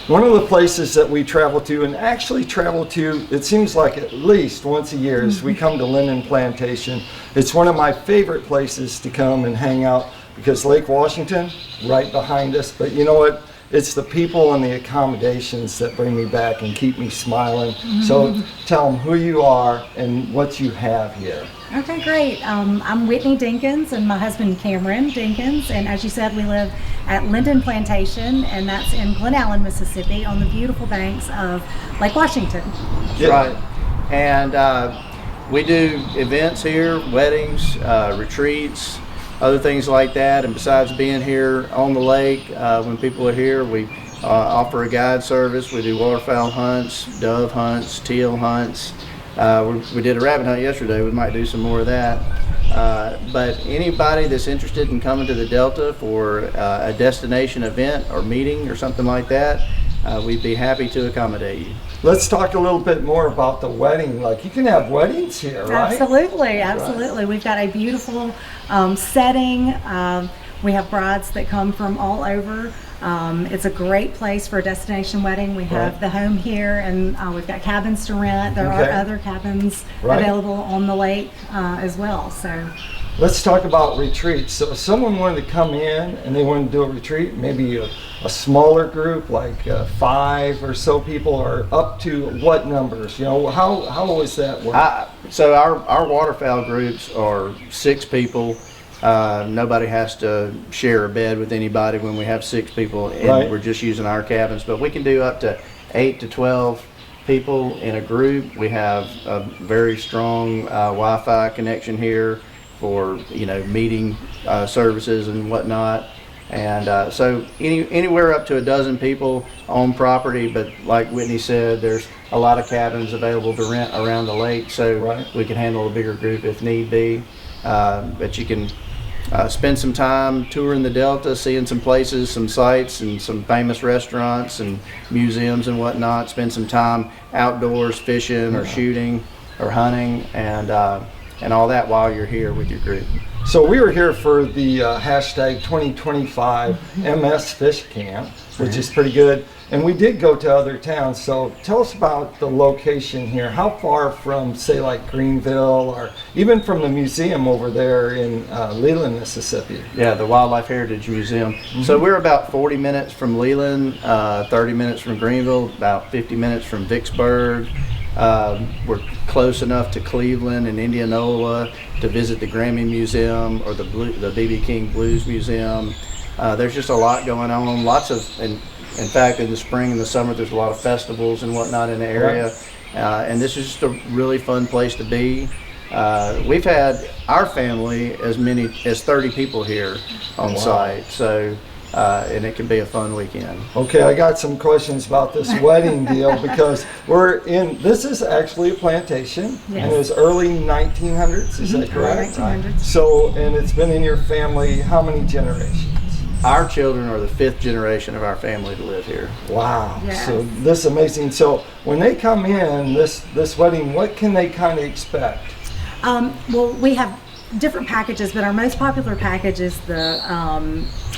One of the places that we travel to, and actually travel to, it seems like at least once a year, is we come to Linden Plantation. It's one of my favorite places to come and hang out because Lake Washington, right behind us, but you know what? It's the people and the accommodations that bring me back and keep me smiling. So tell them who you are and what you have here. Okay, great. I'm Whitney Dinkins and my husband Cameron Dinkins, and as you said, we live at Linden Plantation, and that's in Glen Allen, Mississippi, on the beautiful banks of Lake Washington. That's right. And we do events here, weddings, retreats, other things like that. And besides being here on the lake, when people are here, we offer a guide service. We do waterfowl hunts, dove hunts, teal hunts. We did a rabbit hunt yesterday. We might do some more of that. But anybody that's interested in coming to the Delta for a destination event or meeting or something like that, we'd be happy to accommodate you. Let's talk a little bit more about the wedding. Like, you can have weddings here, right? Absolutely, absolutely. Right. We've got a beautiful setting. We have brides that come from all over. It's a great place for a destination wedding. We have the home here, and we've got cabins to rent. There are other cabins available on the lake as well. So let's talk about retreats. So if someone wanted to come in and they wanted to do a retreat, maybe a smaller group, like 5 or so people, or up to what numbers? You know, how is that work? So our waterfowl groups are 6 people. Nobody has to share a bed with anybody when we have 6 people, and we're just using our cabins. But we can do up to 8 to 12 people in a group. We have a very strong Wi-Fi connection here for meeting services and whatnot. And so anywhere up to a dozen people on property. But like Whitney said, there's a lot of cabins available to rent around the lake, so we can handle a bigger group if need be. But you can spend some time touring the Delta, seeing some places, some sights, and some famous restaurants and museums and whatnot. Spend some time outdoors fishing or shooting or hunting and all that while you're here with your group. So we were here for the hashtag 2025 MS Fish Camp, which is pretty good. And we did go to other towns. So tell us about the location here. How far from, say, like Greenville, or even from the museum over there in Leland, Mississippi? Yeah, the Wildlife Heritage Museum. So we're about 40 minutes from Leland, 30 minutes from Greenville, about 50 minutes from Vicksburg. We're close enough to Cleveland and Indianola to visit the Grammy Museum or the B.B. King Blues Museum. There's just a lot going on. Lots of, in fact, in the spring and the summer, there's a lot of festivals and whatnot in the area. And this is just a really fun place to be. We've had our family as many as 30 people here on site. So. And it can be a fun weekend. Okay, I got some questions about this wedding deal because this is actually a plantation, and it was early 1900s, is that correct? 1900s. So, and it's been in your family how many generations? Our children are the 5th generation of our family to live here. Wow, yes. So this is amazing. So when they come in, this wedding, what can they kind of expect? Well, we have different packages, but our most popular package is the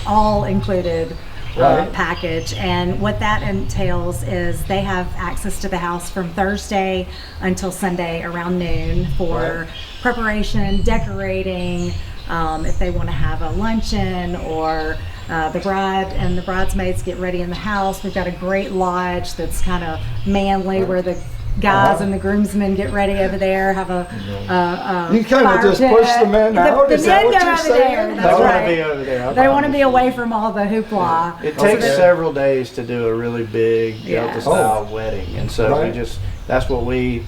all-included package, and what that entails is they have access to the house from Thursday until Sunday around noon for preparation, decorating, if they want to have a luncheon, or the bride and the bridesmaids get ready in the house. We've got a great lodge that's kind of manly where the guys and the groomsmen get ready over there, have a you kind of just push the men out? Is that what you're saying? They want to be over there. They want to be away from all the hoopla. It takes several days to do a really big Delta style wedding, and so that's what we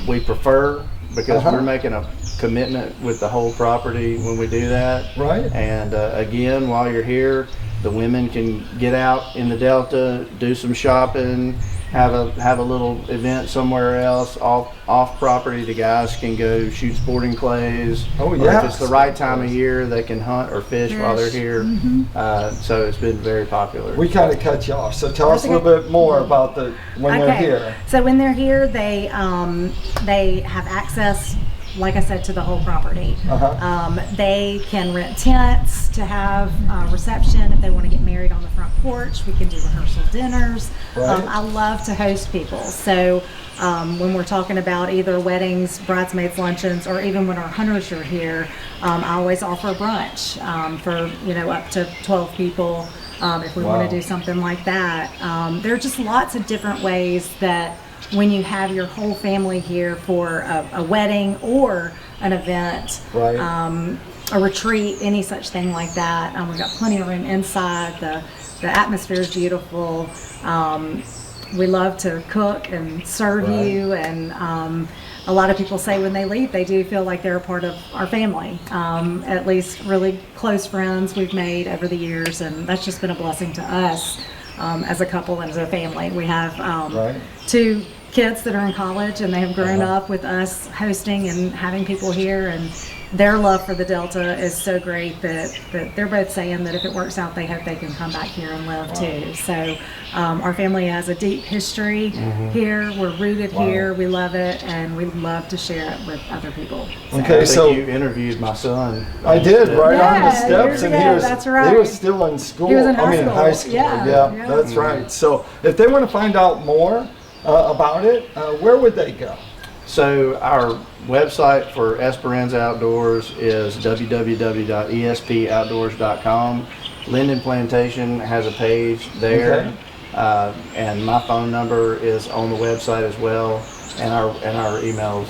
prefer, because we're making a commitment with the whole property when we do that. And again, while you're here, the women can get out in the Delta, do some shopping, have a little event somewhere else off property. The guys can go shoot sporting clays. Or if it's the right time of year, they can hunt or fish while they're here. So it's been very popular. We kind of cut you off, so tell us a little bit more about when they're here. So when they're here, they have access like I said, to the whole property. Uh-huh. They can rent tents to have a reception. If they want to get married on the front porch, we can do rehearsal dinners. Right. I love to host people. So when we're talking about either weddings, bridesmaids luncheons, or even when our hunters are here, I always offer brunch for, you know, up to 12 people if we want Wow. to do something like that. There are just lots of different ways that when you have your whole family here for a wedding or an event, Right. a retreat, any such thing like that. We've got plenty of room inside. The atmosphere is beautiful. We love to cook and serve Right. you, and a lot of people say when they leave, they do feel like they're a part of our family. At least really close friends we've made over the years, and that's just been a blessing to us as a couple and as a family. We have Right. 2 kids that are in college, and they have grown Uh-huh. up with us hosting and having people here, and their love for the Delta is so great that they're both saying that if it works out, they hope they can come back here and live too. So our family has a deep history here. We're rooted Wow. here. We love it, and we love to share it with other people. So. Okay, I think so you interviewed my son. I did right on the Yeah, steps, years and ago, that's right. he was still in school. He was in I mean, high high school. school. Yeah, Yeah, yeah. that's right. So if they want to find out more about it, where would they go? So our website for Esperanza Outdoors is www.espoutdoors.com. Linden Plantation has a page there, and my phone number is on the website as well, and our email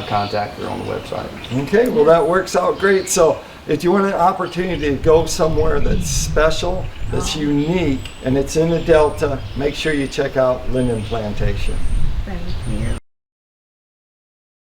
contact are on the website. Okay, well that works out great. So if you want an opportunity to go somewhere that's special, that's unique, and it's in the Delta, make sure you check out Linden Plantation. Thank you.